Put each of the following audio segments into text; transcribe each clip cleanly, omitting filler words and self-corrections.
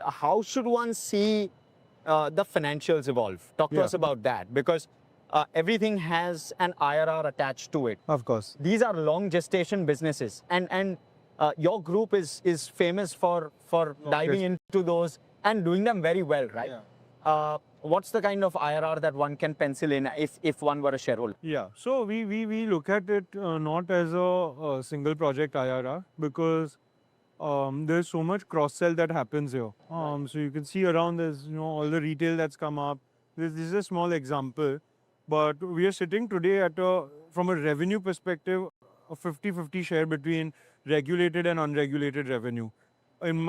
how should one see the financials evolve? Talk to us about that, because everything has an IRR attached to it. Of course. These are long gestation businesses, and your group is famous for diving into those and doing them very well, right? What's the kind of IRR that one can pencil in if one were a shareholder? Yeah, so we look at it not as a single project IRR, because there's so much cross-sell that happens here. So you can see around there's all the retail that's come up. This is a small example, but we are sitting today at from a revenue perspective, a 50-50 share between regulated and unregulated revenue. In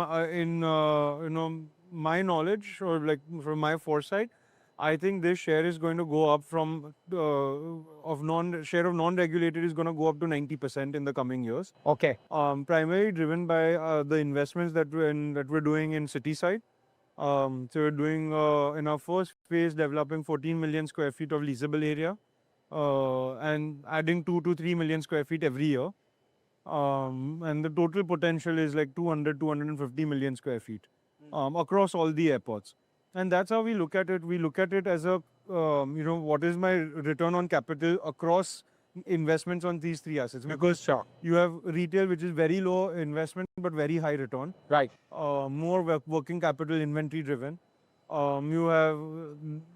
my knowledge, or like from my foresight, I think this share is going to go up from share of non-regulated is going to go up to 90% in the coming years. Okay. Primarily driven by the investments that we're doing in city side. So we're doing in our first phase developing 14 million square feet of leasable area, and adding 2 to 3 million square feet every year. And the total potential is like 250 million square feet across all the airports. And that's how we look at it. We look at it as a, what is my return on capital across investments on these three assets? Because you have retail, which is very low investment, but very high return. Right. More working capital inventory driven. You have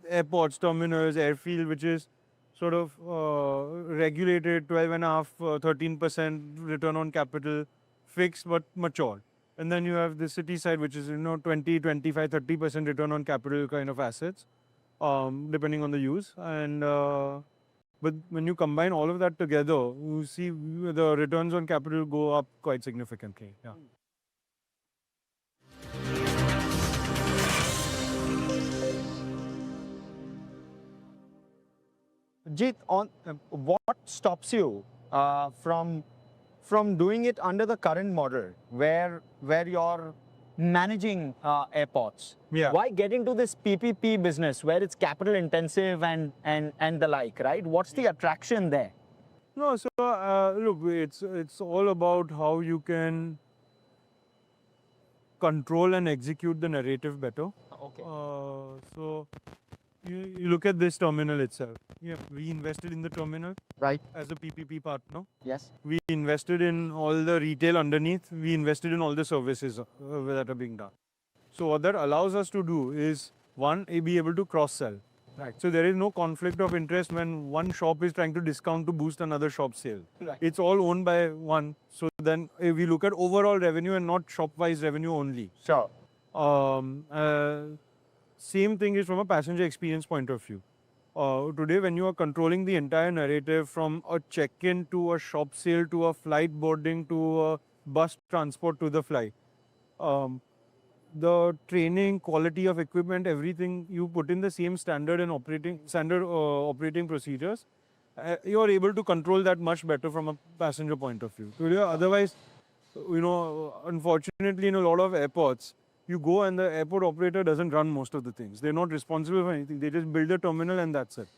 airports, terminals, airfield, which is sort of regulated 12.5%, 13% return on capital, fixed but mature. And then you have the city side, which is 20, 25, 30% return on capital kind of assets, depending on the use. And but when you combine all of that together, you see the returns on capital go up quite significantly. Yeah. Jeet, what stops you from doing it under the current model, where you're managing airports? Yeah. Why get into this PPP business where it's capital intensive and the like, right? What's the attraction there? No, so look, it's all about how you can control and execute the narrative better. Okay. So you look at this terminal itself. Yeah, we invested in the terminal Right. as a PPP partner. Yes. We invested in all the retail underneath. We invested in all the services that are being done. So what that allows us to do is, one, be able to cross-sell. Right. So there is no conflict of interest when one shop is trying to discount to boost another shop's sale. Right. It's all owned by one. So then we look at overall revenue and not shop-wise revenue only. Sure. Same thing is from a passenger experience point of view. Today, when you are controlling the entire narrative from a check-in to a shop sale to a flight boarding to a bus transport to the flight, the training, quality of equipment, everything you put in the same standard and operating procedures, you are able to control that much better from a passenger point of view. Today, otherwise, unfortunately, in a lot of airports, you go and the airport operator doesn't run most of the things. They're not responsible for anything. They just build a terminal and that's it.